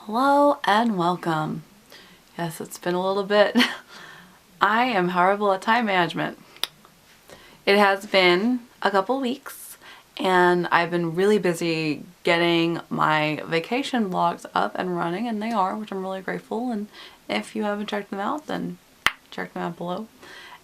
Hello and welcome. Yes, it's been a little bit. I am horrible at time management. It has been a couple weeks and I've been really busy getting my vacation vlogs up and running, and they are, which I'm really grateful. And if you haven't checked them out, then check them out below.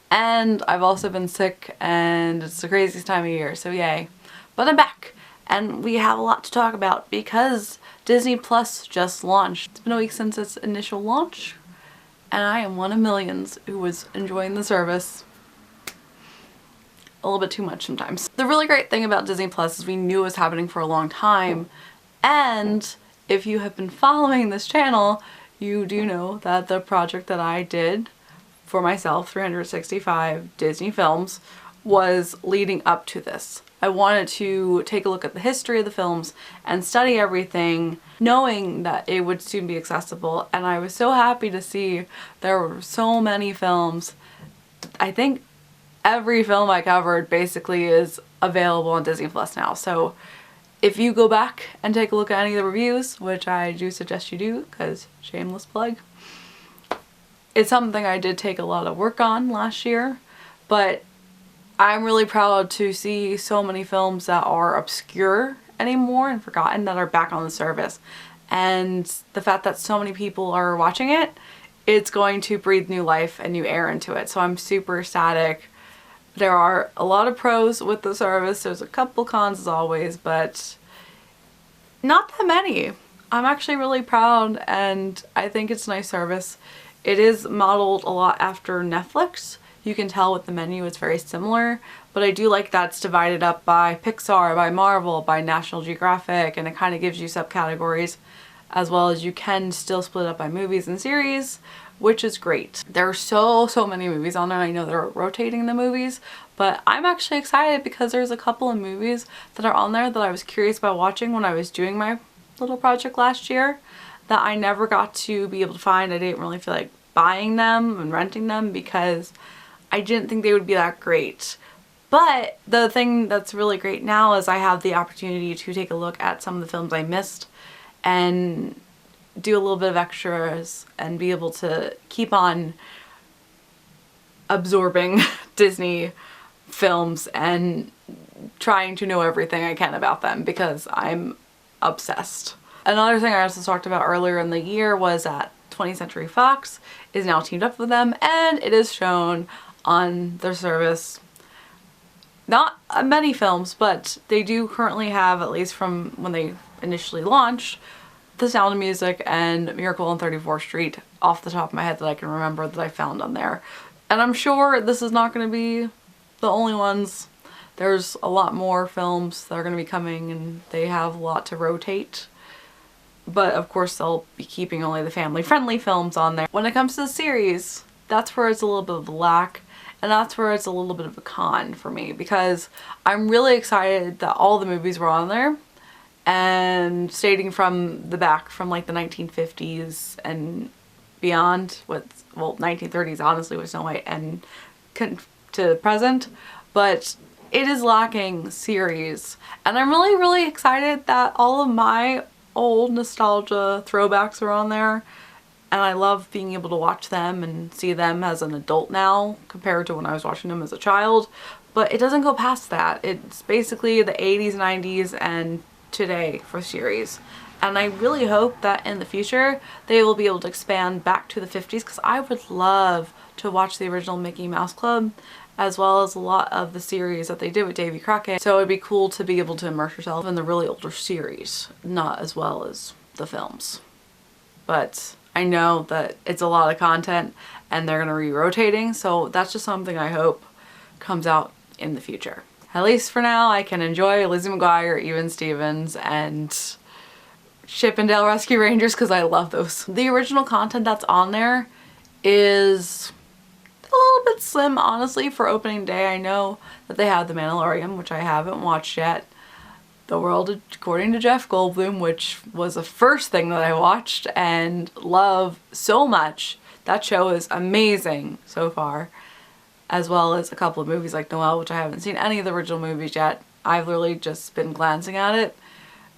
And I've also been sick and it's the craziest time of year, so yay. But I'm back and we have a lot to talk about because Disney Plus just launched. It's been a week since its initial launch and I am one of millions who was enjoying the service a little bit too much sometimes. The really great thing about Disney Plus is we knew it was happening for a long time, and if you have been following this channel, you do know that the project that I did for myself, 365 Disney films, was leading up to this. I wanted to take a look at the history of the films and study everything, knowing that it would soon be accessible, and I was so happy to see there were so many films. I think every film I covered basically is available on Disney Plus now, so if you go back and take a look at any of the reviews, which I do suggest you do because shameless plug, it's something I did take a lot of work on last year, but I'm really proud to see so many films that are obscure anymore and forgotten that are back on the service. And the fact that so many people are watching it, it's going to breathe new life and new air into it. So I'm super ecstatic. There are a lot of pros with the service. There's a couple cons as always, but not that many. I'm actually really proud and I think it's a nice service. It is modeled a lot after Netflix. You can tell with the menu it's very similar, but I do like that it's divided up by Pixar, by Marvel, by National Geographic, and it kind of gives you subcategories, as well as you can still split up by movies and series, which is great. There are so many movies on there. I know they're rotating the movies, but I'm actually excited because there's a couple of movies that are on there that I was curious about watching when I was doing my little project last year that I never got to be able to find. I didn't really feel like buying them and renting them because I didn't think they would be that great. But the thing that's really great now is I have the opportunity to take a look at some of the films I missed and do a little bit of extras and be able to keep on absorbing Disney films and trying to know everything I can about them because I'm obsessed. Another thing I also talked about earlier in the year was that 20th Century Fox is now teamed up with them and it is shown on their service. Not many films, but they do currently have, at least from when they initially launched, The Sound of Music and Miracle on 34th Street off the top of my head that I can remember that I found on there. And I'm sure this is not going to be the only ones. There's a lot more films that are going to be coming and they have a lot to rotate. But of course they'll be keeping only the family-friendly films on there. When it comes to the series, that's where it's a little bit of a lack, and that's where it's a little bit of a con for me because I'm really excited that all the movies were on there and stating from the back from like the 1950s and beyond, with, well, 1930s honestly with Snow White and to present, but it is lacking series. And I'm really excited that all of my old nostalgia throwbacks are on there, and I love being able to watch them and see them as an adult now compared to when I was watching them as a child. But it doesn't go past that. It's basically the 80s, 90s, and today for series. And I really hope that in the future they will be able to expand back to the 50s because I would love to watch the original Mickey Mouse Club as well as a lot of the series that they did with Davy Crockett. So it'd be cool to be able to immerse yourself in the really older series, not as well as the films. But I know that it's a lot of content and they're gonna be rotating, so that's just something I hope comes out in the future. At least for now, I can enjoy Lizzie McGuire, Even Stevens, and Chip 'n Dale Rescue Rangers because I love those. The original content that's on there is a little bit slim, honestly, for opening day. I know that they have The Mandalorian, which I haven't watched yet. The World According to Jeff Goldblum, which was the first thing that I watched and love so much. That show is amazing so far. As well as a couple of movies like Noelle, which I haven't seen any of the original movies yet. I've literally just been glancing at it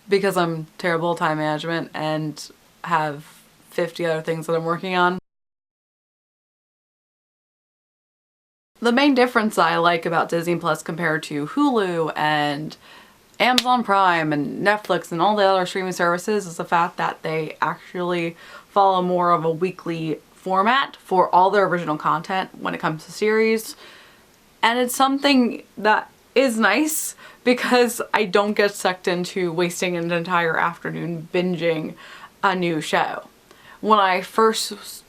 because I'm terrible at time management and have 50 other things that I'm working on. The main difference I like about Disney Plus compared to Hulu and Amazon Prime and Netflix and all the other streaming services is the fact that they actually follow more of a weekly format for all their original content when it comes to series. And it's something that is nice because I don't get sucked into wasting an entire afternoon binging a new show. When I first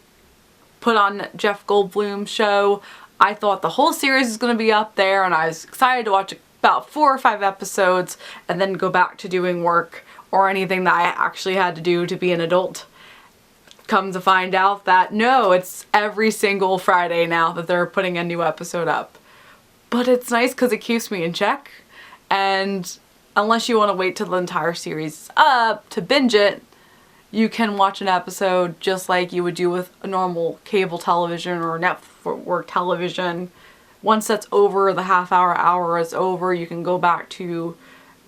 put on Jeff Goldblum's show, I thought the whole series was going to be up there and I was excited to watch about 4 or 5 episodes and then go back to doing work or anything that I actually had to do to be an adult. Come to find out that no, it's every single Friday now that they're putting a new episode up. But it's nice because it keeps me in check, and unless you want to wait till the entire series is up to binge it, you can watch an episode just like you would do with a normal cable television or network television. Once that's over, the hour is over, you can go back to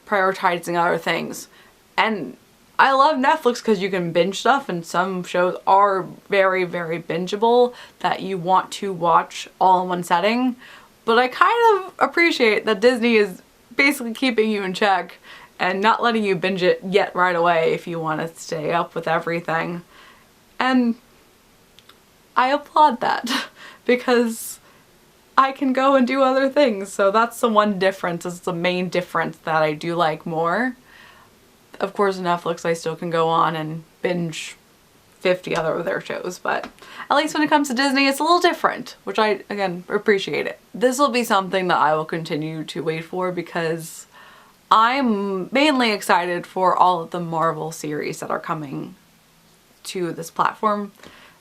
prioritizing other things. And I love Netflix because you can binge stuff, and some shows are very, very bingeable that you want to watch all in one setting. But I kind of appreciate that Disney is basically keeping you in check and not letting you binge it yet right away if you want to stay up with everything. And I applaud that because I can go and do other things. So that's the one difference, is the main difference that I do like more. Of course, Netflix, I still can go on and binge 50 other of their shows, but at least when it comes to Disney, it's a little different, which I, again, appreciate it. This will be something that I will continue to wait for because I'm mainly excited for all of the Marvel series that are coming to this platform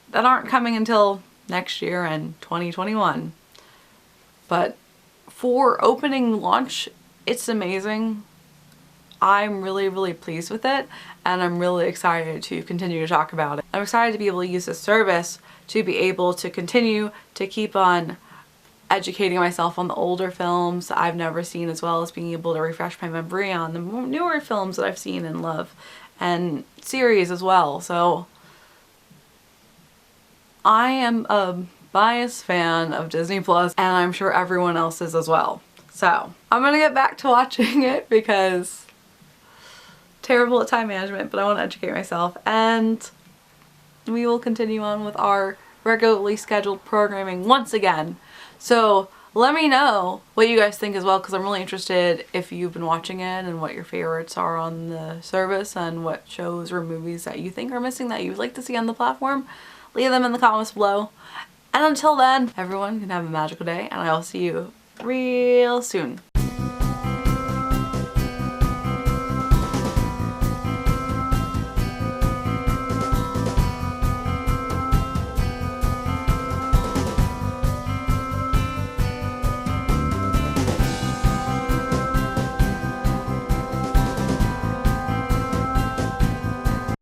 that aren't coming until next year and 2021. But for opening launch, it's amazing. I'm really, really pleased with it, and I'm really excited to continue to talk about it. I'm excited to be able to use this service to be able to continue to keep on educating myself on the older films I've never seen, as well as being able to refresh my memory on the newer films that I've seen and love, and series as well. So I am a biased fan of Disney Plus, and I'm sure everyone else is as well. So I'm gonna get back to watching it because terrible at time management, but I want to educate myself, and we will continue on with our regularly scheduled programming once again. So let me know what you guys think as well, because I'm really interested if you've been watching it and what your favorites are on the service and what shows or movies that you think are missing that you'd like to see on the platform. Leave them in the comments below. And until then, everyone can have a magical day, and I will see you real soon.